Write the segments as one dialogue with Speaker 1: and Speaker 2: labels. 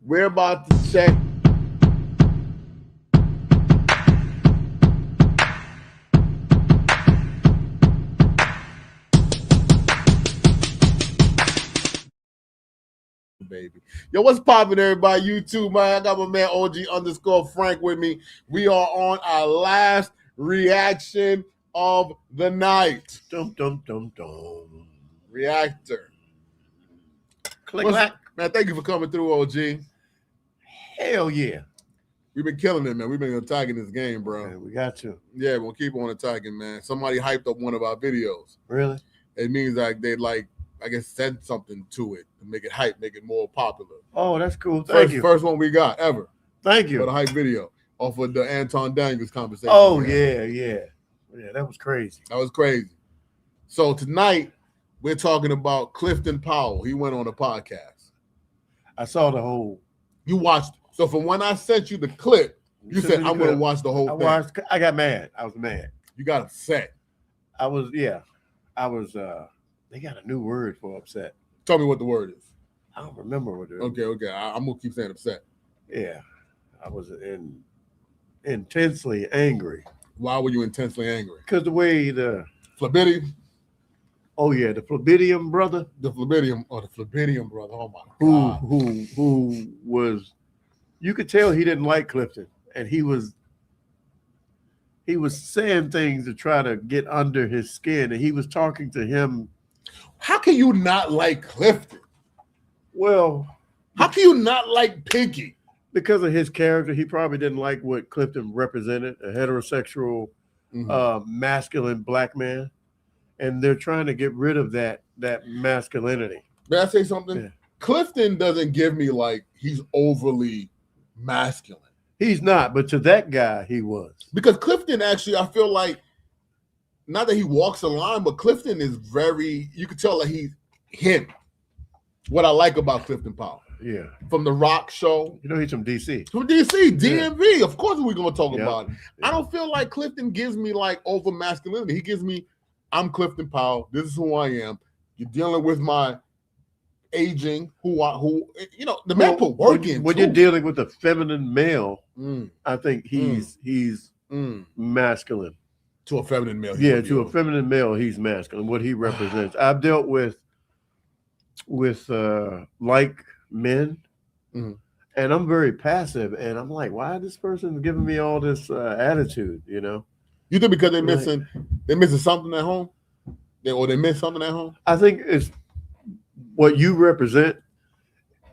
Speaker 1: We're about to check. Baby. Yo, what's poppin', everybody? YouTube, man. I got my man OG_Frank with me. We are on our last reaction of the night.
Speaker 2: Dum dum dum dum.
Speaker 1: Reactor.
Speaker 2: Click clack.
Speaker 1: Man, thank you for coming through, OG.
Speaker 2: Hell yeah.
Speaker 1: We've been killing it, man. We've been attacking this game, bro.
Speaker 2: Man, we got to.
Speaker 1: Yeah, we'll keep on attacking, man. Somebody hyped up one of our videos.
Speaker 2: Really?
Speaker 1: It means like they I guess said something to it to make it hype, make it more popular.
Speaker 2: Oh, that's cool. Thank you.
Speaker 1: First one we got ever.
Speaker 2: Thank you.
Speaker 1: For the hype video off of the Anton Daniels conversation.
Speaker 2: Oh, yeah. Yeah, that was crazy.
Speaker 1: That was crazy. So tonight we're talking about Clifton Powell. He went on a podcast.
Speaker 2: I saw the whole.
Speaker 1: You watched. So from when I sent you the clip, you said, I'm going to watch the whole thing.
Speaker 2: I got mad. I was mad.
Speaker 1: You got upset.
Speaker 2: I was, they got a new word for upset.
Speaker 1: Tell me what the word is.
Speaker 2: I don't remember what it is.
Speaker 1: Okay. I'm going to keep saying upset.
Speaker 2: Yeah. I was intensely angry.
Speaker 1: Why were you intensely angry?
Speaker 2: Because the way the
Speaker 1: Phlebotomy.
Speaker 2: Oh yeah, the Phlebotomy brother.
Speaker 1: The Phlebotomy brother. Oh my God.
Speaker 2: Who was, you could tell he didn't like Clifton, and he was saying things to try to get under his skin, and he was talking to him.
Speaker 1: How can you not like Clifton?
Speaker 2: Well,
Speaker 1: how can you not like Pinky?
Speaker 2: Because of his character, he probably didn't like what Clifton represented, a heterosexual, masculine black man. And they're trying to get rid of that masculinity.
Speaker 1: May I say something?
Speaker 2: Yeah.
Speaker 1: Clifton doesn't give me like he's overly masculine.
Speaker 2: He's not, but to that guy, he was.
Speaker 1: Because Clifton actually, I feel like, not that he walks a line, but Clifton is very, you could tell that he's him. What I like about Clifton Powell.
Speaker 2: Yeah.
Speaker 1: From the Rock show.
Speaker 2: You know he's from DC.
Speaker 1: From DC, DMV. Yeah. Of course we're going to talk about it.
Speaker 2: Yeah.
Speaker 1: I don't feel like Clifton gives me like over masculinity. He gives me, I'm Clifton Powell. This is who I am. You're dealing with my aging, who you know, the man put work in.
Speaker 2: When you're dealing with a feminine male, I think he's masculine.
Speaker 1: To a feminine male.
Speaker 2: Yeah, to a feminine male, he's masculine. What he represents. I've dealt with like men, and I'm very passive, and I'm like, why is this person giving me all this attitude, you know?
Speaker 1: You think because they're missing something at home? They miss something at home?
Speaker 2: I think it's what you represent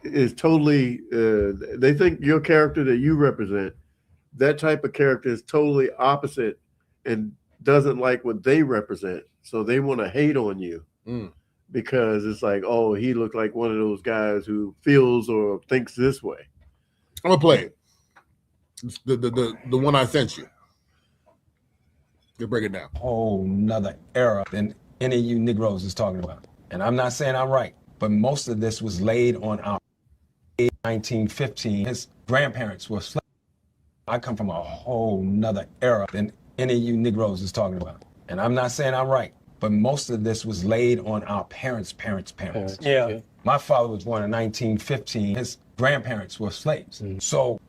Speaker 2: is totally, they think your character that you represent, that type of character is totally opposite and doesn't like what they represent. So they want to hate on you because it's like, oh, he looked like one of those guys who feels or thinks this way.
Speaker 1: I'm going to play it. The one I sent you. You break it down.
Speaker 3: Whole nother era than any of you Negroes is talking about. And I'm not saying I'm right, but most of this was laid on our 1915. His grandparents were slaves. I come from a whole nother era than any of you Negroes is talking about. And I'm not saying I'm right, but most of this was laid on our parents' parents.
Speaker 4: Yeah.
Speaker 3: My father was born in 1915. His grandparents were slaves. So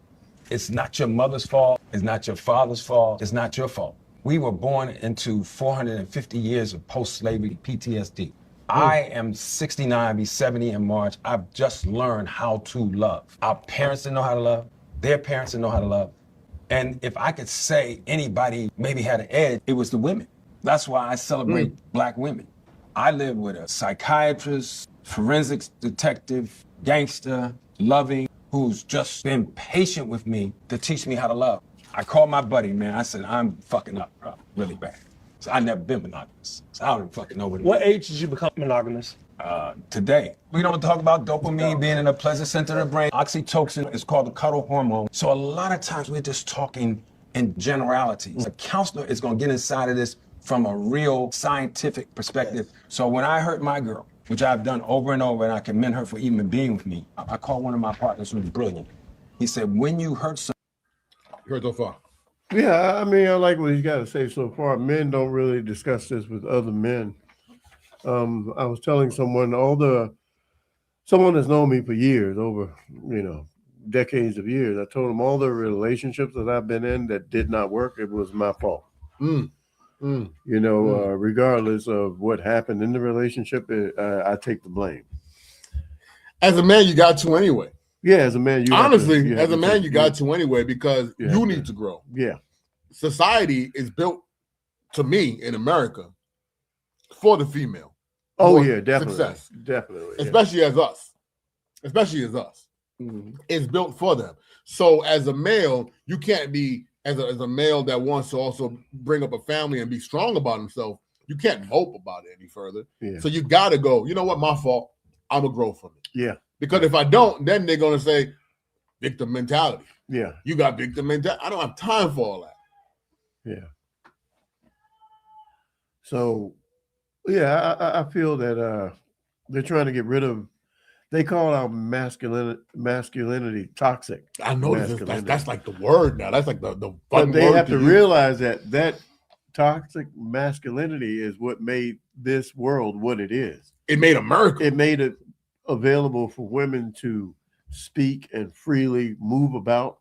Speaker 3: it's not your mother's fault. It's not your father's fault. It's not your fault. We were born into 450 years of post-slavery PTSD. I am 69, be 70 in March. I've just learned how to love. Our parents didn't know how to love. Their parents didn't know how to love. And if I could say anybody maybe had an edge, it was the women. That's why I celebrate black women. I live with a psychiatrist, forensics detective, gangster, loving, who's just been patient with me to teach me how to love. I called my buddy, man. I said, I'm fucking up, bro, really bad. So I've never been monogamous. So I don't even fucking know
Speaker 4: what age did you become monogamous?
Speaker 3: Today. We don't talk about dopamine being in a pleasant center of the brain. Oxytocin is called the cuddle hormone. So a lot of times we're just talking in generalities. A counselor is gonna get inside of this from a real scientific perspective. So when I hurt my girl, which I've done over and over, and I commend her for even being with me, I called one of my partners who was brilliant. He said, when you hurt someone,
Speaker 1: heard so far.
Speaker 2: Yeah, I mean, I like what he's got to say so far. Men don't really discuss this with other men. I was telling someone, someone that's known me for years, over, decades of years. I told them all the relationships that I've been in that did not work, it was my fault. Regardless of what happened in the relationship, I take the blame.
Speaker 1: As a man, you got to anyway.
Speaker 2: Yeah, as a man, you
Speaker 1: got to anyway because you need to grow.
Speaker 2: Yeah.
Speaker 1: Society is built, to me, in America, for the female.
Speaker 2: Oh, yeah, definitely.
Speaker 1: Success.
Speaker 2: Definitely.
Speaker 1: Especially as us.
Speaker 2: Mm-hmm.
Speaker 1: It's built for them. So as a male, you can't be, as a male that wants to also bring up a family and be strong about himself, you can't mope about it any further.
Speaker 2: Yeah.
Speaker 1: So you got to go, you know what, my fault. I'm going to grow from it.
Speaker 2: Yeah.
Speaker 1: Because if I don't, then they're going to say, victim mentality.
Speaker 2: Yeah.
Speaker 1: You got victim mentality. I don't have time for all that.
Speaker 2: Yeah. So, yeah, I feel that they're trying to get rid of, they call our masculinity toxic.
Speaker 1: I know that's like the word now. That's like the
Speaker 2: but they have to realize that toxic masculinity is what made this world what it is.
Speaker 1: It made America.
Speaker 2: It made it available for women to speak and freely move about.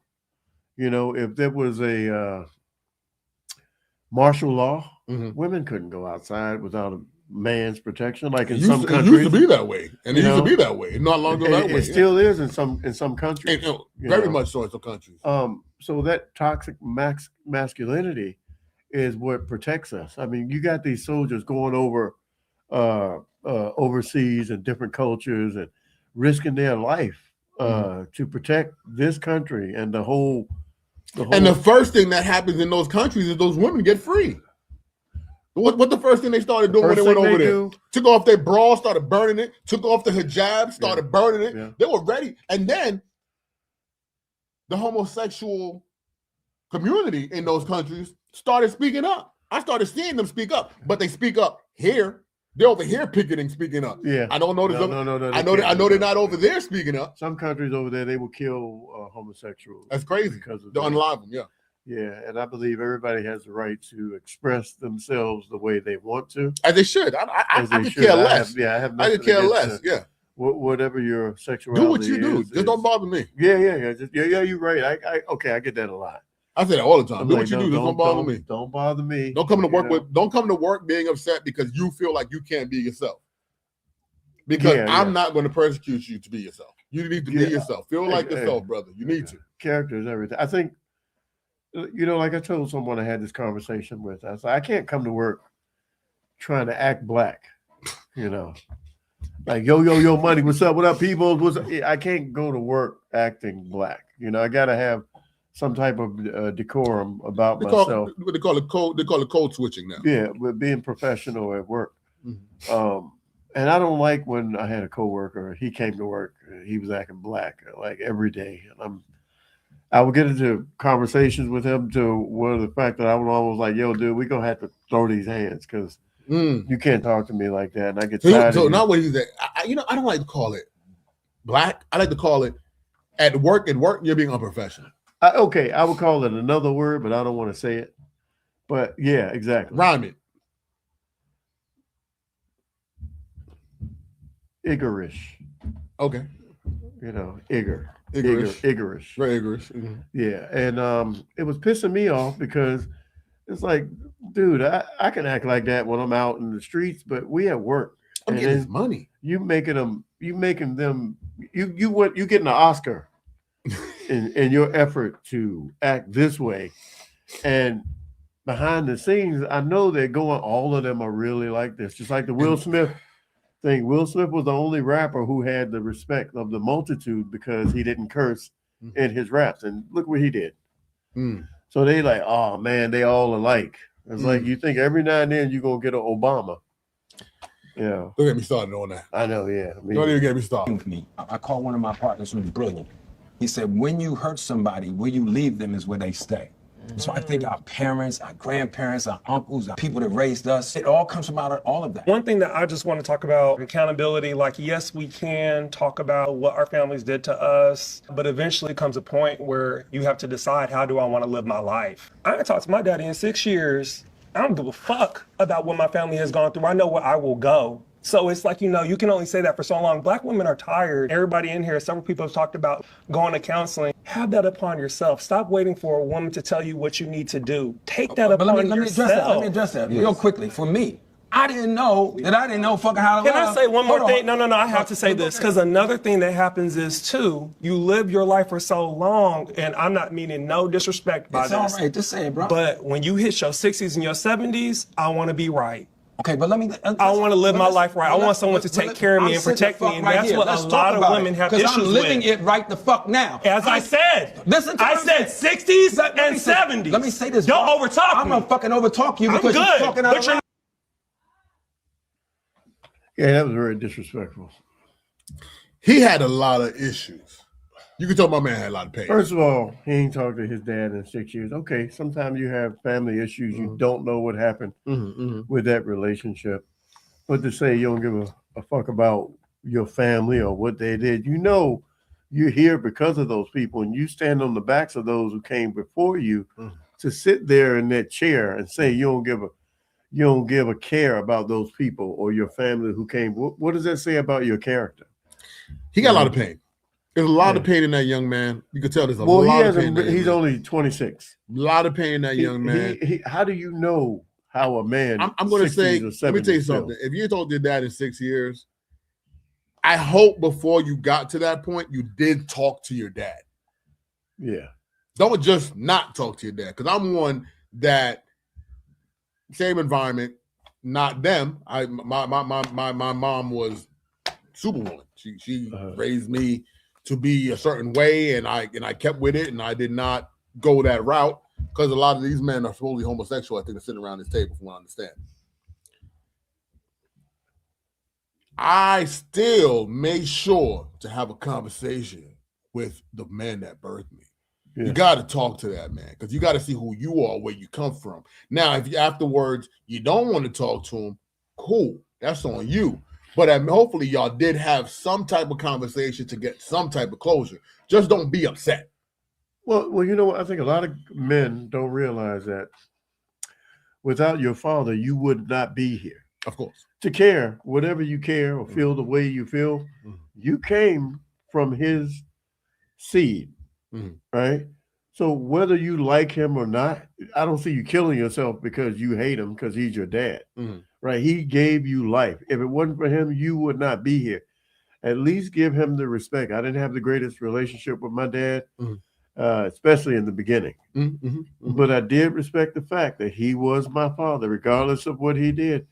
Speaker 2: If there was a martial law, women couldn't go outside without a man's protection. Like in some countries,
Speaker 1: it used to be that way, and it used to be that way. It's not long ago that way.
Speaker 2: It still is in some countries.
Speaker 1: Very much so in some countries.
Speaker 2: So that toxic masculinity is what protects us. I mean, you got these soldiers going over overseas in different cultures and risking their life to protect this country and the whole.
Speaker 1: And the first thing that happens in those countries is those women get free. What the first thing they started doing when they went over there? Took off their bra, started burning it. Took off the hijab, started burning it. Yeah. They were ready. And then the homosexual community in those countries started speaking up. I started seeing them speak up, but they speak up here. They're over here picketing, speaking up.
Speaker 2: Yeah,
Speaker 1: I don't know.
Speaker 2: No.
Speaker 1: I know they're not over there speaking up.
Speaker 2: Some countries over there, they will kill homosexuals.
Speaker 1: That's crazy because they'll unalive them. Yeah.
Speaker 2: Yeah, and I believe everybody has the right to express themselves the way they want to.
Speaker 1: As they should. I could care less. I could care less. Yeah.
Speaker 2: Whatever your sexuality is.
Speaker 1: Do what you do. Just don't bother me.
Speaker 2: Yeah. You're right. I get that a lot.
Speaker 1: I say that all the time. Do what you do. Just don't bother me.
Speaker 2: Don't bother me.
Speaker 1: Don't come to work being upset because you feel like you can't be yourself. Because I'm not going to persecute you to be yourself. You need to be yourself. Feel like yourself, brother. You need to.
Speaker 2: Character is everything. I think, like I told someone I had this conversation with, I said, I can't come to work trying to act black, like, yo, money, what's up, people? I can't go to work acting black. I got to have some type of decorum about myself.
Speaker 1: They call it code switching now.
Speaker 2: Yeah, but being professional at work. Mm-hmm. And I don't like when I had a coworker, he came to work, he was acting black like every day. And I would get into conversations with him to where the fact that I would almost like, yo, dude, we're going to have to throw these hands because you can't talk to me like that. And I get tired.
Speaker 1: So not what he's at. I don't like to call it black. I like to call it at work, you're being unprofessional.
Speaker 2: I would call it another word, but I don't want to say it. But yeah, exactly.
Speaker 1: Rhyme it.
Speaker 2: Iggerish.
Speaker 1: Okay.
Speaker 2: Iggerish.
Speaker 1: Very iggerish.
Speaker 2: Mm-hmm. Yeah. And it was pissing me off because it's like, dude, I can act like that when I'm out in the streets, but we at work.
Speaker 1: I'm getting this money.
Speaker 2: You getting an Oscar in your effort to act this way. And behind the scenes, I know they're going, all of them are really like this. Just like the Will Smith thing. Will Smith was the only rapper who had the respect of the multitude because he didn't curse in his raps. And look what he did. So they like, oh man, they all alike. It's like you think every now and then you're gonna get an Obama. Yeah.
Speaker 1: Don't get me started on that.
Speaker 2: I know, yeah.
Speaker 1: Don't even get me started.
Speaker 3: I called one of my partners who was brilliant. He said, when you hurt somebody, where you leave them is where they stay. So I think our parents, our grandparents, our uncles, our people that raised us, it all comes from out of all of that.
Speaker 4: One thing that I just want to talk about, accountability, like, yes, we can talk about what our families did to us, but eventually comes a point where you have to decide, how do I want to live my life? I haven't talked to my daddy in 6 years. I don't give a fuck about what my family has gone through. I know where I will go. So it's like, you can only say that for so long. Black women are tired. Everybody in here, several people have talked about going to counseling. Have that upon yourself. Stop waiting for a woman to tell you what you need to do. Take that upon yourself.
Speaker 3: Let me address that real quickly. For me, I didn't know fucking how to
Speaker 4: Can
Speaker 3: love.
Speaker 4: I say one more thing? No, I have to say this, because another thing that happens is, too, you live your life for so long, and I'm not meaning no disrespect by
Speaker 3: It's
Speaker 4: this.
Speaker 3: all right, just say it, bro.
Speaker 4: But when you hit your 60s and your 70s, I want to be right.
Speaker 3: Okay, but let me.
Speaker 4: I want to live my life right. I want someone to take care of me and protect me, and that's what a lot of women have issues with.
Speaker 3: Because I'm living it right the fuck now.
Speaker 4: As I said,
Speaker 3: listen to
Speaker 4: I said 60s and 70s.
Speaker 3: Let me say this.
Speaker 4: Don't overtalk me.
Speaker 3: I'm gonna fucking overtalk you because
Speaker 4: I'm
Speaker 3: you're
Speaker 4: good,
Speaker 3: talking out
Speaker 4: but
Speaker 3: of line.
Speaker 2: Yeah, that was very disrespectful.
Speaker 1: He had a lot of issues. You can tell my man had a lot of pain.
Speaker 2: First of all, he ain't talked to his dad in 6 years. Okay, sometimes you have family issues. You don't know what happened with that relationship. But to say you don't give a fuck about your family or what they did, you're here because of those people, and you stand on the backs of those who came before you to sit there in that chair and say you don't give a care about those people or your family who came. What does that say about your character?
Speaker 1: He got a lot of pain. There's a lot of pain in that young man. You can tell there's a lot of pain.
Speaker 2: He's only 26.
Speaker 1: A lot of pain in that young man.
Speaker 2: How do you know how a man?
Speaker 1: I'm going to say, let me tell you something. If you told your dad in 6 years, I hope before you got to that point, you did talk to your dad.
Speaker 2: Yeah.
Speaker 1: Don't just not talk to your dad. Because I'm one that same environment, not them. My mom was Superwoman. She raised me to be a certain way, and I kept with it, and I did not go that route because a lot of these men are supposedly homosexual. I think they're sitting around this table, from what I understand. I still made sure to have a conversation with the man that birthed me. Yeah. You got to talk to that man because you got to see who you are, where you come from. Now, if you afterwards you don't want to talk to him, cool, that's on you. But hopefully y'all did have some type of conversation to get some type of closure. Just don't be upset.
Speaker 2: Well, you know what? I think a lot of men don't realize that without your father, you would not be here.
Speaker 1: Of course.
Speaker 2: To care, whatever you care or feel the way you feel, you came from his seed, right? So whether you like him or not, I don't see you killing yourself because you hate him because he's your dad, right? He gave you life. If it wasn't for him, you would not be here. At least give him the respect. I didn't have the greatest relationship with my dad, especially in the beginning. But I did respect the fact that he was my father, regardless of what he did.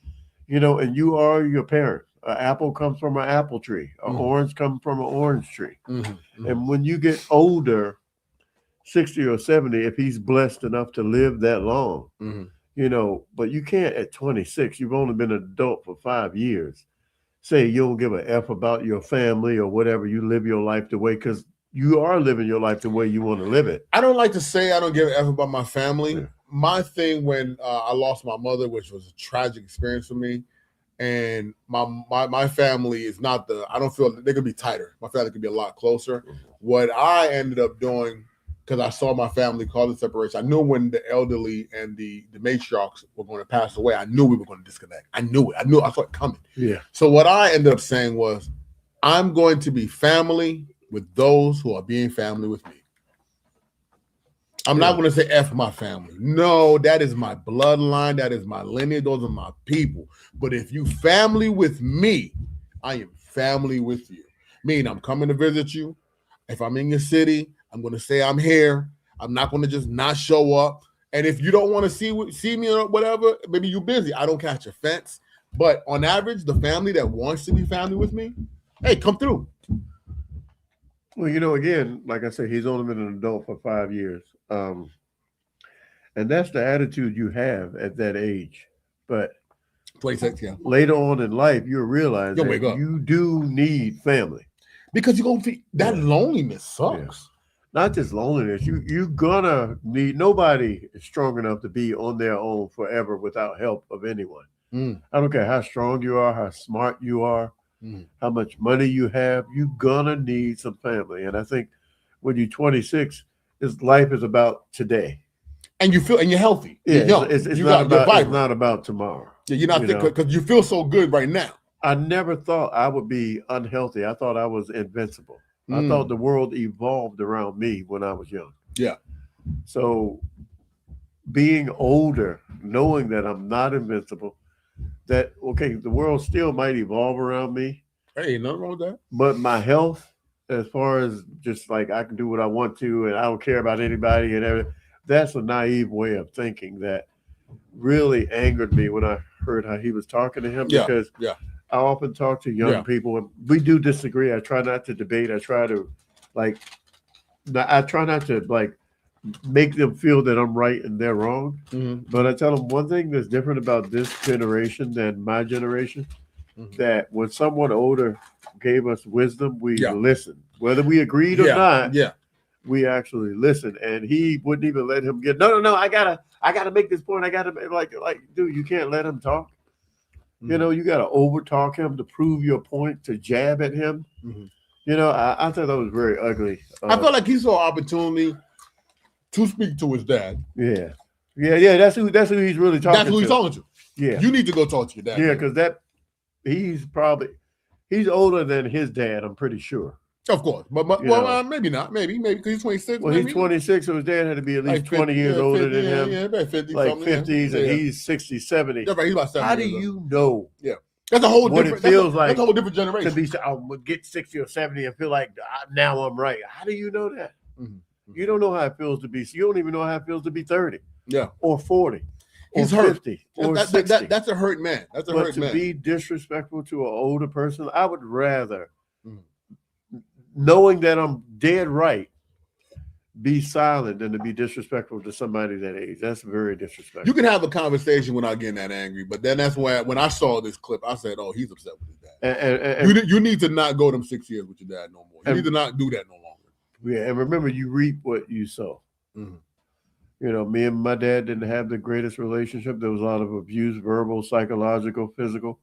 Speaker 2: And you are your parent. An apple comes from an apple tree. An orange comes from an orange tree. And when you get older, 60 or 70, if he's blessed enough to live that long, but you can't at 26, you've only been an adult for 5 years, say you don't give a F about your family or whatever, you live your life the way, because you are living your life the way you want to live it.
Speaker 1: I don't like to say I don't give a F about my family. Yeah. My thing when I lost my mother, which was a tragic experience for me, and my family is not I don't feel they could be tighter. My family could be a lot closer. What I ended up doing, because I saw my family cause the separation, I knew when the elderly and the matriarchs were going to pass away, I knew we were going to disconnect. I knew it. I saw it coming.
Speaker 2: Yeah.
Speaker 1: So what I ended up saying was, I'm going to be family with those who are being family with me. I'm not going to say F my family. No, that is my bloodline. That is my lineage. Those are my people. But if you family with me, I am family with you. Meaning I'm coming to visit you. If I'm in your city, I'm going to say I'm here. I'm not going to just not show up. And if you don't want to see me or whatever, maybe you're busy. I don't catch offense. But on average, the family that wants to be family with me, hey, come through.
Speaker 2: Well, again, like I said, he's only been an adult for 5 years. And that's the attitude you have at that age. But
Speaker 1: 26, yeah.
Speaker 2: Later on in life, you'll realize that you do need family.
Speaker 1: Because you're going to feel that loneliness sucks.
Speaker 2: Yeah. Not just loneliness. You're gonna need, nobody is strong enough to be on their own forever without help of anyone. I don't care how strong you are, how smart you are, how much money you have, you're gonna need some family. And I think when you're 26, life is about today.
Speaker 1: And you feel, and you're healthy.
Speaker 2: Yeah,
Speaker 1: you're young.
Speaker 2: It's not about tomorrow.
Speaker 1: Yeah, you're not thinking because you feel so good right now.
Speaker 2: I never thought I would be unhealthy. I thought I was invincible. I thought the world evolved around me when I was young.
Speaker 1: Yeah.
Speaker 2: So being older, knowing that I'm not invincible, that, okay, the world still might evolve around me.
Speaker 1: Hey, nothing wrong with that.
Speaker 2: But my health, as far as just like I can do what I want to and I don't care about anybody and everything, that's a naive way of thinking that really angered me when I heard how he was talking to him. Because I often talk to young people and we do disagree. I try not to debate. I try not to like make them feel that I'm right and they're wrong. But I tell them one thing that's different about this generation than my generation, that when someone older gave us wisdom, we listened. Whether we agreed or not, we actually listened. And he wouldn't even let him get, no, I gotta make this point. I gotta like, dude, you can't let him talk. You know, you gotta over talk him to prove your point, to jab at him. You know, I thought that was very ugly.
Speaker 1: I felt like he saw opportunity to speak to his dad.
Speaker 2: Yeah. That's who he's really talking to.
Speaker 1: That's who he's talking to.
Speaker 2: Yeah.
Speaker 1: You need to go talk to your dad.
Speaker 2: Yeah, because he's older than his dad, I'm pretty sure.
Speaker 1: Of course. But maybe not. Maybe because he's 26.
Speaker 2: Well, he's 26, so his dad had to be at least 20 years older than him.
Speaker 1: Yeah, about 50.
Speaker 2: Like 50s, and he's 60, 70.
Speaker 1: That's right, he's about 70.
Speaker 2: How do you know?
Speaker 1: Yeah. That's a whole different,
Speaker 2: it feels like
Speaker 1: that's a whole different generation.
Speaker 2: To be, get 60 or 70 and feel like now I'm right. How do you know that? You don't know how it feels to be. You don't even know how it feels to be 30.
Speaker 1: Yeah.
Speaker 2: Or 40.
Speaker 1: He's
Speaker 2: or
Speaker 1: hurt.
Speaker 2: 50. Or 60.
Speaker 1: That's a hurt man. That's a hurt man.
Speaker 2: To be disrespectful to an older person, I would rather, knowing that I'm dead right, be silent than to be disrespectful to somebody that age. That's very disrespectful.
Speaker 1: You can have a conversation without getting that angry, but then that's why when I saw this clip, I said, "Oh, he's upset with his dad." And you need to not go them 6 years with your dad no more. You need to not do that no longer.
Speaker 2: Yeah, and remember, you reap what you sow. You know, me and my dad didn't have the greatest relationship. There was a lot of abuse, verbal, psychological, physical.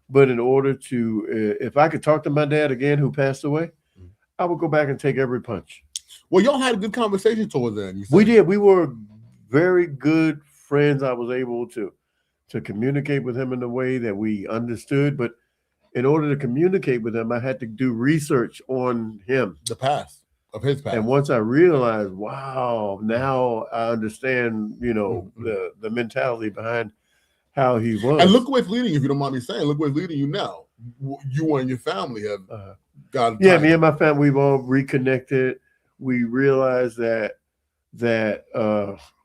Speaker 2: But in order to, if I could talk to my dad again, who passed away, I would go back and take every punch.
Speaker 1: Well, y'all had a good conversation towards that.
Speaker 2: We did. We were very good friends. I was able to communicate with him in a way that we understood. But in order to communicate with him, I had to do research on him.
Speaker 1: The past of his past.
Speaker 2: And once I realized, wow, now I understand, you know, the mentality behind how he was.
Speaker 1: And look what's leading you, if you don't mind me saying. Look what's leading you now. You and your family have got.
Speaker 2: Yeah, me and my family, we've all reconnected. We realized that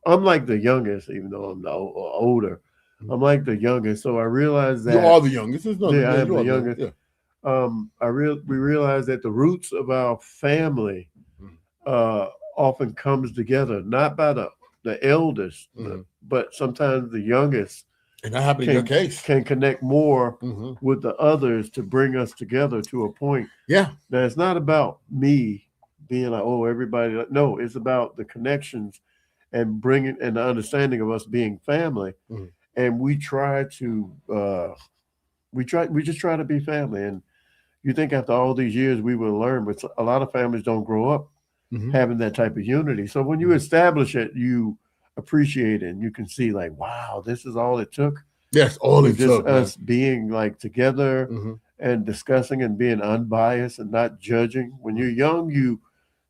Speaker 2: I'm like the youngest, even though I'm older. I'm like the youngest, so I realized that
Speaker 1: you are the youngest.
Speaker 2: I am the youngest. Yeah. We realized that the roots of our family often comes together, not by the eldest, but sometimes the youngest.
Speaker 1: And that happened in your case.
Speaker 2: Can connect more with the others to bring us together to a point.
Speaker 1: Yeah.
Speaker 2: Now, it's not about me being like, oh, everybody. No, it's about the connections and bringing and the understanding of us being family. And we try to, we just try to be family. And you think after all these years we will learn, but a lot of families don't grow up having that type of unity. So when you establish it, you appreciate it and you can see like, wow, this is all it took.
Speaker 1: Yes, all it took.
Speaker 2: Us being like together and discussing and being unbiased and not judging. When you're young, you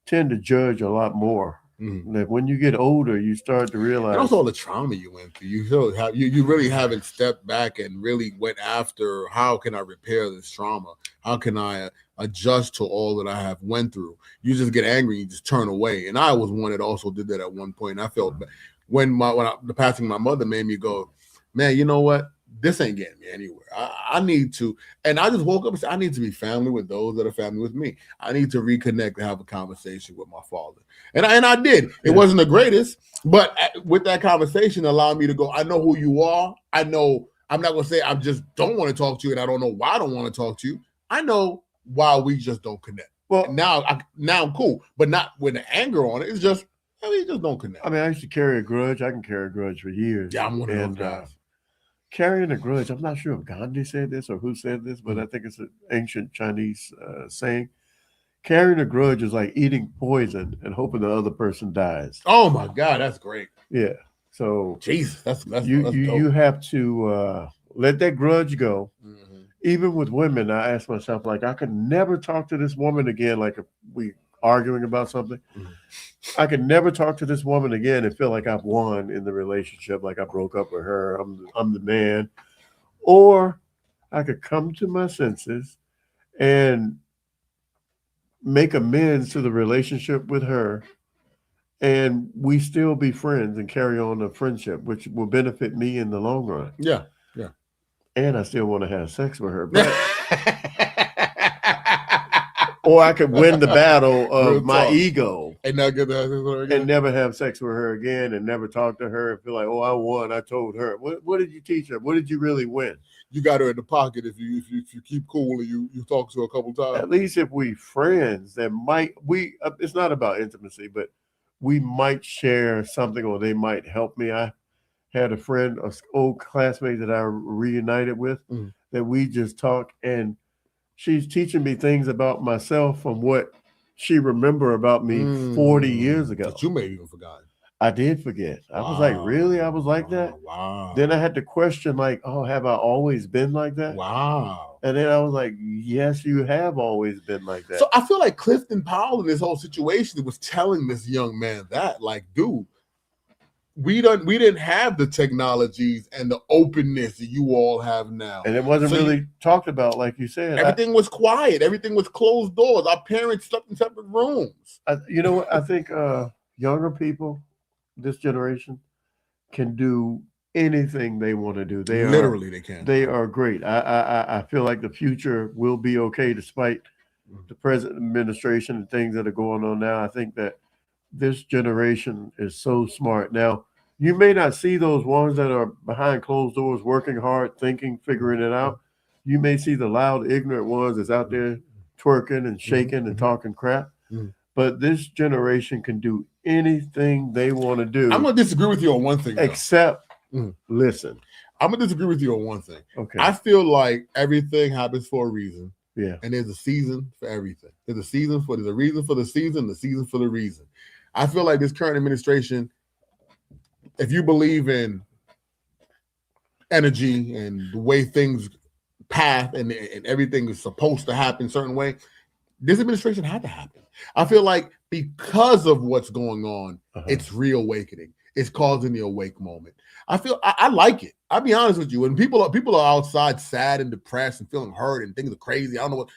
Speaker 2: tend to judge a lot more. Like when you get older, you start to realize.
Speaker 1: And also all the trauma you went through. You really haven't stepped back and really went after how can I repair this trauma? How can I adjust to all that I have went through? You just get angry, you just turn away. And I was one that also did that at one point. And I felt when the passing of my mother made me go, man, you know what? This ain't getting me anywhere. I need to, and I just woke up and said, I need to be family with those that are family with me. I need to reconnect and have a conversation with my father. And I did. It wasn't the greatest, but with that conversation allowed me to go, I know who you are. I know, I'm not going to say I just don't want to talk to you and I don't know why I don't want to talk to you. I know why we just don't connect. Well, now I'm cool, but not with the anger on it. It's just, we just don't connect.
Speaker 2: I mean, I used to carry a grudge. I can carry a grudge for years.
Speaker 1: Yeah, I'm one of those guys.
Speaker 2: Carrying a grudge, I'm not sure if Gandhi said this or who said this, but I think it's an ancient Chinese saying. Carrying a grudge is like eating poison and hoping the other person dies.
Speaker 1: Oh my God, that's great.
Speaker 2: Yeah. So
Speaker 1: Jesus, that's
Speaker 2: you have to let that grudge go even with women, I ask myself, like, I could never talk to this woman again. Like, if we arguing about something, I could never talk to this woman again and feel like I've won in the relationship, like I broke up with her. I'm the man. Or I could come to my senses and make amends to the relationship with her, and we still be friends and carry on a friendship, which will benefit me in the long run.
Speaker 1: Yeah.
Speaker 2: And I still want to have sex with her. But or I could win the battle of my ego
Speaker 1: and not get that
Speaker 2: and never have sex with her again and never talk to her and feel like, oh, I won. I told her. What did you teach her? What did you really win?
Speaker 1: You got her in the pocket if you keep cool and you talk to her a couple times.
Speaker 2: At least if we friends, that it's not about intimacy, but we might share something, or they might help me. I had a friend, an old classmate that I reunited with, that we just talk, and she's teaching me things about myself from what she remember about me 40 years ago.
Speaker 1: That you may have even forgotten.
Speaker 2: I did forget. I was like, really? I was like that?
Speaker 1: Wow.
Speaker 2: Then I had to question, like, oh, have I always been like that?
Speaker 1: Wow.
Speaker 2: And then I was like, yes, you have always been like that.
Speaker 1: So I feel like Clifton Powell in this whole situation was telling this young man that, like, dude, we didn't have the technologies and the openness that you all have now.
Speaker 2: And it wasn't really talked about, like you said.
Speaker 1: Everything was quiet. Everything was closed doors. Our parents slept in separate rooms.
Speaker 2: You know what? I think younger people, this generation, can do anything they want to do. They
Speaker 1: can.
Speaker 2: They are great. I feel like the future will be okay despite the present administration and things that are going on now. I think that this generation is so smart. Now, you may not see those ones that are behind closed doors, working hard, thinking, figuring it out. You may see the loud, ignorant ones that's out there twerking and shaking and talking crap. But this generation can do anything they want to do.
Speaker 1: I'm going to disagree with you on one thing, though.
Speaker 2: Except listen.
Speaker 1: I'm going to disagree with you on one thing.
Speaker 2: Okay.
Speaker 1: I feel like everything happens for a reason.
Speaker 2: Yeah.
Speaker 1: And there's a season for everything. There's a reason for the season, the season for the reason. I feel like this current administration, if you believe in energy and the way things path and everything is supposed to happen a certain way, this administration had to happen. I feel like because of what's going on, it's reawakening. It's causing the awake moment. I like it. I'll be honest with you. When people are outside sad and depressed and feeling hurt and things are crazy, I don't know what.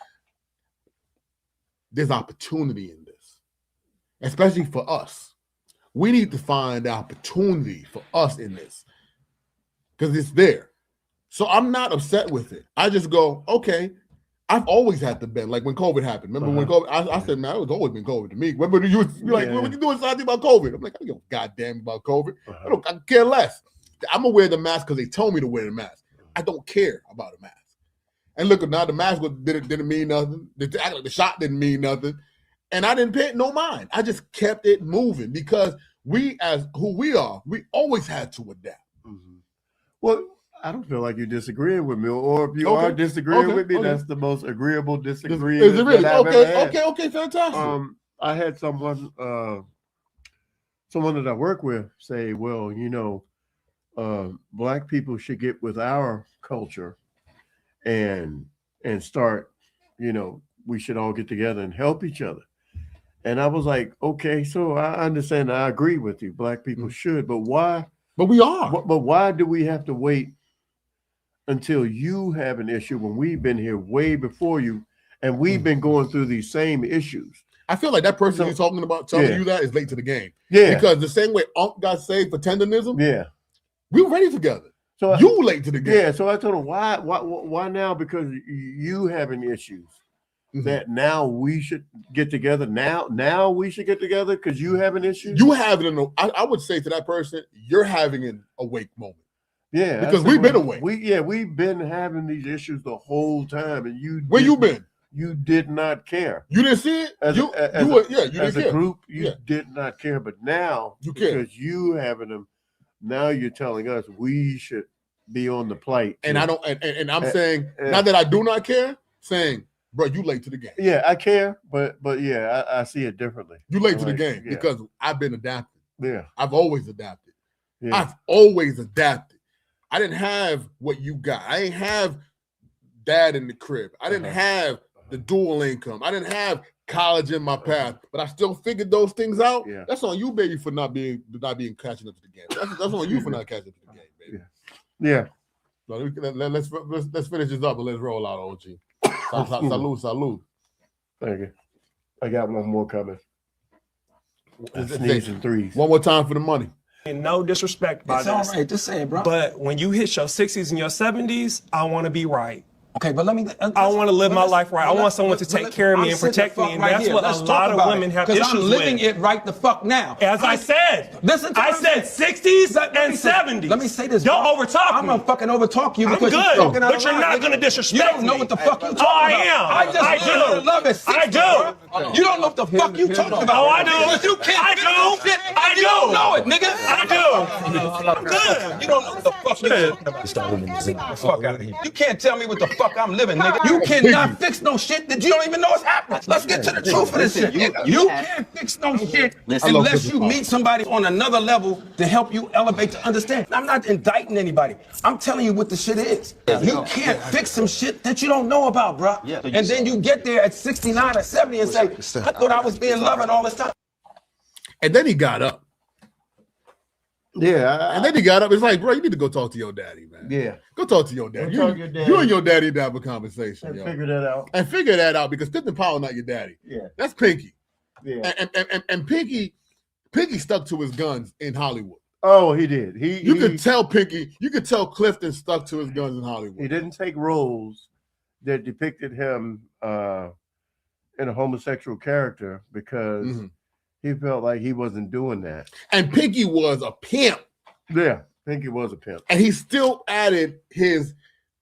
Speaker 1: There's opportunity in this, especially for us. We need to find the opportunity for us in this because it's there. So I'm not upset with it. I just go, okay, I've always had to bend. Like when COVID happened. Remember when COVID, I said, man, it's always been COVID to me. Remember you're like, what you doing something about COVID? I'm like, I don't give a goddamn about COVID. I care less. I'm gonna wear the mask because they told me to wear the mask. I don't care about a mask. And look, now the mask didn't mean nothing. The shot didn't mean nothing. And I didn't pay no mind. I just kept it moving because we, as who we are, we always had to adapt.
Speaker 2: Well, I don't feel like you're disagreeing with me, or if you are disagreeing with me, that's the most agreeable disagreement.
Speaker 1: Is it really?
Speaker 2: That I've ever had.
Speaker 1: Okay, fantastic.
Speaker 2: I had someone that I work with say, well, Black people should get with our culture and start, we should all get together and help each other. And I was like, okay, so I understand. I agree with you. Black people should, but why?
Speaker 1: But we are.
Speaker 2: But why do we have to wait until you have an issue when we've been here way before you and we've been going through these same issues?
Speaker 1: I feel like that person you're talking about telling you that is late to the game.
Speaker 2: Yeah.
Speaker 1: Because the same way Unc got saved for tendonism, we were ready together.
Speaker 2: So
Speaker 1: you late to the game.
Speaker 2: Yeah. So I told him, why now? Because you having issues that now we should get together. Now we should get together because you having issues.
Speaker 1: You having I would say to that person, you're having an awake moment.
Speaker 2: Yeah.
Speaker 1: Because we've been awake.
Speaker 2: We've been having these issues the whole time. And
Speaker 1: where you been?
Speaker 2: You did not care.
Speaker 1: You didn't see it?
Speaker 2: As a group, you did not care. But now,
Speaker 1: you care.
Speaker 2: Because you having them, now you're telling us we should be on the plate.
Speaker 1: And I don't, and I'm saying, not that I do not care, saying, bro, you late to the game.
Speaker 2: Yeah, I care, but yeah, I see it differently.
Speaker 1: You late to the game because I've been adapted.
Speaker 2: Yeah.
Speaker 1: I've always adapted.
Speaker 2: Yeah.
Speaker 1: I've always adapted. I didn't have what you got. I ain't have dad in the crib. I didn't have the dual income. I didn't have college in my path, but I still figured those things out.
Speaker 2: Yeah.
Speaker 1: That's on you, baby, for not being catching up to the game. That's on you for not catching up to the game, baby.
Speaker 2: Yeah.
Speaker 1: So let's finish this up and let's roll out, OG. Salud.
Speaker 2: Thank you. I got one more coming. Sneeze and threes.
Speaker 1: One more time for the money.
Speaker 4: And no disrespect by
Speaker 3: It's
Speaker 4: this.
Speaker 3: all right. Just say it, bro.
Speaker 4: But when you hit your 60s and your 70s, I want to be right.
Speaker 3: Okay, but let me.
Speaker 4: I want to live my life right. I want someone to take care of me and protect me, and that's what a lot of women have issues with.
Speaker 3: Because I'm living it right the fuck now.
Speaker 4: As I said,
Speaker 3: listen to
Speaker 4: I said 60s and 70s.
Speaker 3: Let me say this.
Speaker 4: Don't overtalk me.
Speaker 3: I'm gonna fucking overtalk you
Speaker 4: I'm
Speaker 3: because
Speaker 4: good,
Speaker 3: you're talking out
Speaker 4: but
Speaker 3: of
Speaker 4: you're
Speaker 3: line,
Speaker 4: not
Speaker 3: nigga.
Speaker 4: gonna disrespect
Speaker 3: You don't know
Speaker 4: me.
Speaker 3: what the fuck you talking
Speaker 4: Oh, I
Speaker 3: about.
Speaker 4: am.
Speaker 3: I just
Speaker 4: I
Speaker 3: learned
Speaker 4: do.
Speaker 3: to love at 60,
Speaker 4: I do.
Speaker 3: bro. You don't know what the fuck you talking about.
Speaker 4: Oh, I do.
Speaker 3: Because you can't
Speaker 4: I
Speaker 3: figure
Speaker 4: do.
Speaker 3: shit.
Speaker 4: I
Speaker 3: You
Speaker 4: do.
Speaker 3: don't know it, nigga.
Speaker 4: I do. I'm good.
Speaker 3: You don't know what the fuck you're talking about. Fuck out of here. You can't tell me what the fuck I'm living, nigga. You cannot fix no shit that you don't even know is happening. Let's get to the truth of this shit. You can't fix no shit unless you meet somebody on another level to help you elevate to understand. I'm not indicting anybody. I'm telling you what the shit is. You can't fix some shit that you don't know about, bro. And then you get there at 69 or 70 and say, I thought I was being loving all this time.
Speaker 1: And then he got up.
Speaker 2: Yeah.
Speaker 1: And then he got up. It's like, bro, you need to go talk to your daddy, man.
Speaker 2: Yeah.
Speaker 1: Go talk to your daddy.
Speaker 2: Go talk to your daddy.
Speaker 1: You and your daddy need to have a conversation.
Speaker 2: And
Speaker 1: yo.
Speaker 2: figure that out.
Speaker 1: And figure that out because Clifton Powell not your daddy.
Speaker 2: Yeah.
Speaker 1: That's Pinky.
Speaker 2: Yeah.
Speaker 1: And Pinky stuck to his guns in Hollywood.
Speaker 2: Oh, he did.
Speaker 1: You could tell Pinky, you could tell Clifton stuck to his guns in Hollywood.
Speaker 2: He didn't take roles that depicted him in a homosexual character because he felt like he wasn't doing that.
Speaker 1: And Pinky was a pimp.
Speaker 2: Yeah, Pinky was a pimp.
Speaker 1: And he still added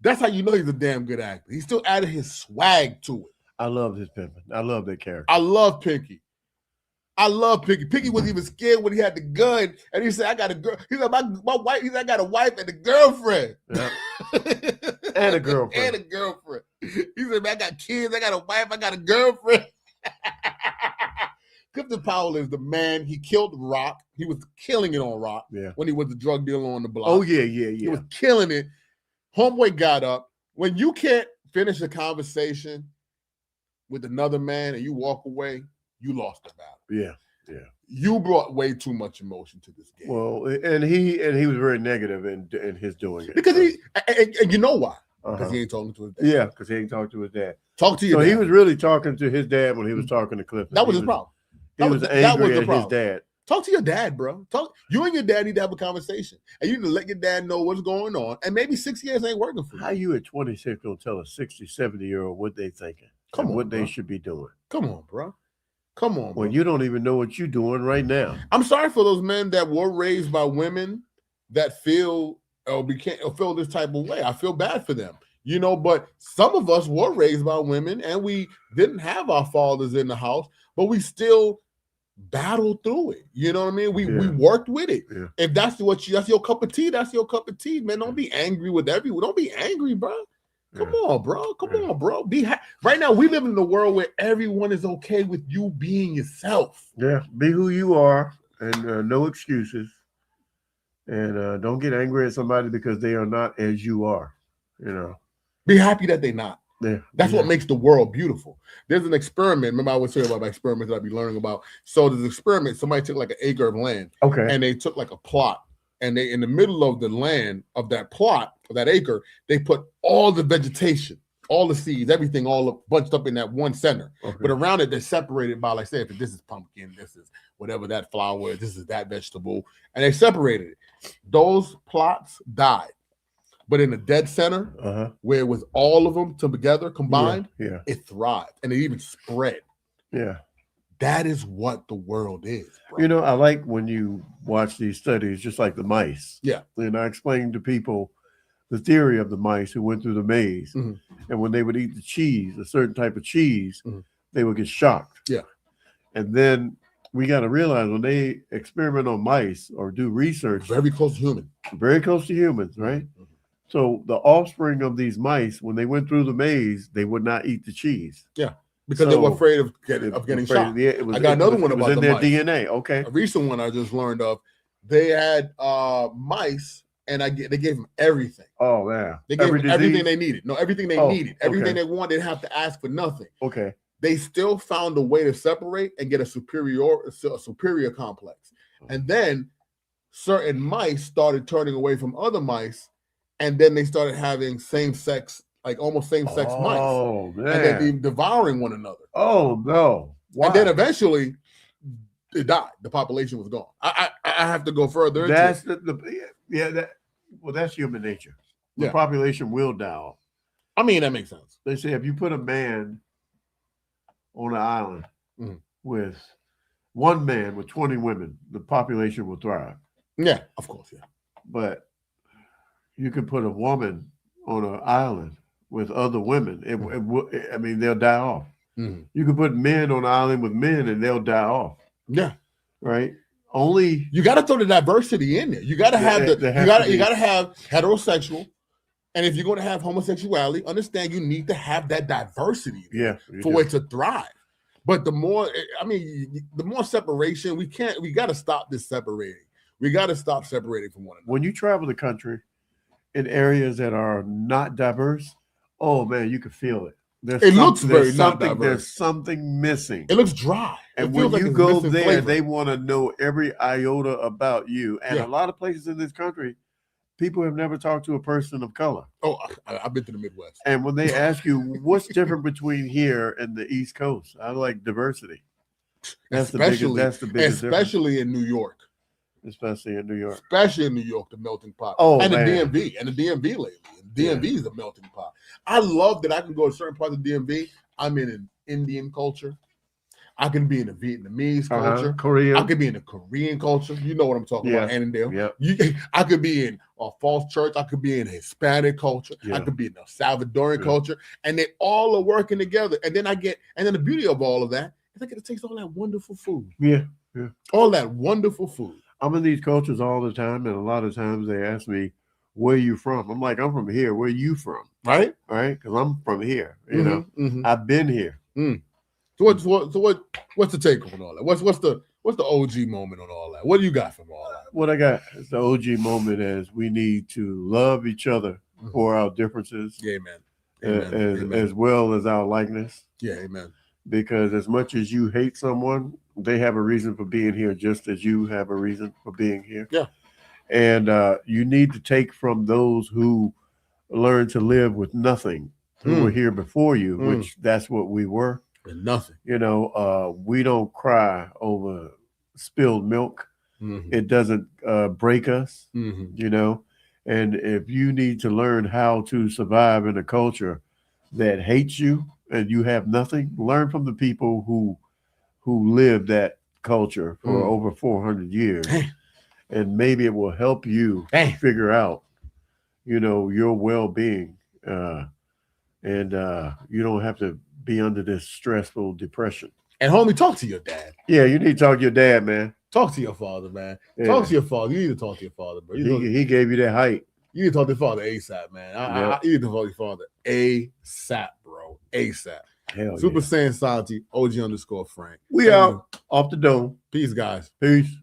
Speaker 1: that's how you know he's a damn good actor. He still added his swag to it.
Speaker 2: I loved his pimping. I love that character.
Speaker 1: I love Pinky. Pinky was even scared when he had the gun, and he said, "I got a girl." He said, "My wife." He said, "I got a wife and a girlfriend."
Speaker 2: Yeah. And a girlfriend.
Speaker 1: And a girlfriend. He said, "Man, I got kids. I got a wife. I got a girlfriend." Clifton Powell is the man. He killed Rock. He was killing it on Rock when he was the drug dealer on the block.
Speaker 2: Oh yeah.
Speaker 1: He was killing it. Homeboy got up. When you can't finish a conversation with another man and you walk away, you lost the battle.
Speaker 2: Yeah.
Speaker 1: You brought way too much emotion to this game.
Speaker 2: Well, and he was very negative in his doing it.
Speaker 1: Because and you know why? Because he ain't talking to his dad.
Speaker 2: Yeah, because he ain't talking to his dad.
Speaker 1: Talk to your dad.
Speaker 2: So he was really talking to his dad when he was talking to Clifton.
Speaker 1: That was his problem.
Speaker 2: He was angry at his dad.
Speaker 1: Talk to your dad, bro. You and your dad need to have a conversation. And you need to let your dad know what's going on. And maybe 6 years ain't working for you.
Speaker 2: How you at 26 gonna tell a 60, 70-year-old what they thinking? What they should be doing?
Speaker 1: Come on, bro. Come on, bro.
Speaker 2: Well, you don't even know what you're doing right now.
Speaker 1: I'm sorry for those men that were raised by women that feel this type of way. I feel bad for them. You know, but some of us were raised by women and we didn't have our fathers in the house, but we still battled through it. You know what I mean? We worked with it. Yeah. If that's your cup of tea, that's your cup of tea, man. Don't be angry with everyone. Don't be angry, bro. Come on, bro. Come on, bro. Right now, we live in a world where everyone is okay with you being yourself.
Speaker 2: Yeah, be who you are and no excuses. And don't get angry at somebody because they are not as you are, you know.
Speaker 1: Be happy that they're not.
Speaker 2: Yeah.
Speaker 1: That's what makes the world beautiful. There's an experiment. Remember, I was telling you about my experiments that I'd be learning about. So there's an experiment. Somebody took like an acre of land.
Speaker 2: Okay.
Speaker 1: And they took like a plot. And they, in the middle of the land of that plot, of that acre, they put all the vegetation, all the seeds, everything all bunched up in that one center. Okay. But around it, they're separated by, like, say, if this is pumpkin, this is whatever that flower is, this is that vegetable. And they separated it. Those plots died. But in the dead center, where it was all of them together combined, it thrived and it even spread.
Speaker 2: Yeah.
Speaker 1: That is what the world is, bro.
Speaker 2: You know, I like when you watch these studies, just like the mice.
Speaker 1: Yeah.
Speaker 2: And I explained to people the theory of the mice who went through the maze. And when they would eat the cheese, a certain type of cheese, they would get shocked.
Speaker 1: Yeah.
Speaker 2: And then we got to realize when they experiment on mice or do research.
Speaker 1: Very close to human.
Speaker 2: Very close to humans, right? So the offspring of these mice, when they went through the maze, they would not eat the cheese.
Speaker 1: Yeah, because they were afraid of getting shot. I got another one about
Speaker 2: in
Speaker 1: the
Speaker 2: their
Speaker 1: mice.
Speaker 2: DNA. Okay,
Speaker 1: a recent one I just learned of. They had mice and they gave them everything.
Speaker 2: Oh man,
Speaker 1: They gave them everything they needed. No, everything they needed, everything they wanted. They didn't have to ask for nothing.
Speaker 2: Okay.
Speaker 1: They still found a way to separate and get a superior complex, and then certain mice started turning away from other mice, and then they started having almost same-sex mice.
Speaker 2: Oh man,
Speaker 1: and they'd be devouring one another.
Speaker 2: Oh no! Why?
Speaker 1: And then eventually, it died. The population was gone. I have to go further.
Speaker 2: That's that's human nature. The population will die off.
Speaker 1: I mean, that makes sense.
Speaker 2: They say if you put a man on an island with one man with 20 women, the population will thrive.
Speaker 1: Yeah, of course, yeah.
Speaker 2: But you can put a woman on an island with other women. They'll die off.
Speaker 1: Mm-hmm.
Speaker 2: You can put men on an island with men, and they'll die off.
Speaker 1: Yeah,
Speaker 2: right. Only
Speaker 1: you got to throw the diversity in there. You got to have you got to have heterosexual, and if you're going to have homosexuality, understand you need to have that diversity. For it to thrive. But the more separation, we got to stop this separating. We got to stop separating from one another.
Speaker 2: When you travel the country in areas that are not diverse, oh man, you can feel it. There's something missing.
Speaker 1: It looks dry.
Speaker 2: And when you go there, they want to know every iota about you. And a lot of places in this country, people have never talked to a person of color.
Speaker 1: Oh, I've been to the Midwest.
Speaker 2: And when they ask you what's different between here and the East Coast, I like diversity. That's the biggest
Speaker 1: especially in New York.
Speaker 2: Especially in New York.
Speaker 1: Especially in New York, the melting pot.
Speaker 2: Oh,
Speaker 1: and
Speaker 2: man.
Speaker 1: the DMV lately. DMV is a melting pot. I love that I can go to certain parts of DMV. I'm in an Indian culture. I can be in a Vietnamese culture.
Speaker 2: Korean.
Speaker 1: I could be in a Korean culture. You know what I'm talking about, Annandale.
Speaker 2: Yeah.
Speaker 1: I could be in a false church. I could be in a Hispanic culture. I could be in a Salvadoran culture. And they all are working together. And then the beauty of all of that is I get to taste all that wonderful food.
Speaker 2: Yeah.
Speaker 1: All that wonderful food.
Speaker 2: I'm in these cultures all the time, and a lot of times they ask me, where are you from? I'm like, I'm from here. Where are you from?
Speaker 1: Right?
Speaker 2: Because I'm from here. You know, I've been here.
Speaker 1: So what's the take on all that? What's the OG moment on all that? What do you got from all that?
Speaker 2: What I got is the OG moment is we need to love each other for our differences.
Speaker 1: Yeah, amen.
Speaker 2: As well as our likeness.
Speaker 1: Yeah, amen.
Speaker 2: Because as much as you hate someone, they have a reason for being here, just as you have a reason for being here.
Speaker 1: Yeah.
Speaker 2: And you need to take from those who learned to live with nothing, who were here before you, which that's what we were.
Speaker 1: And nothing.
Speaker 2: You know, we don't cry over spilled milk. It doesn't break us, you know. And if you need to learn how to survive in a culture that hates you and you have nothing, learn from the people who lived that culture for over 400 years. And maybe it will help you figure out, you know, your well-being. And you don't have to be under this stressful depression.
Speaker 1: And homie, talk to your dad.
Speaker 2: Yeah, you need to talk to your dad, man.
Speaker 1: Talk to your father, man. Yeah. Talk to your father. You need to talk to your father, bro.
Speaker 2: He gave you that height.
Speaker 1: You need to talk to your father ASAP, man. You need to talk to your father ASAP, bro. ASAP.
Speaker 2: Hell
Speaker 1: Super Saiyan Santi, OG _ Frank.
Speaker 2: We out off the dome.
Speaker 1: Peace, guys.
Speaker 2: Peace.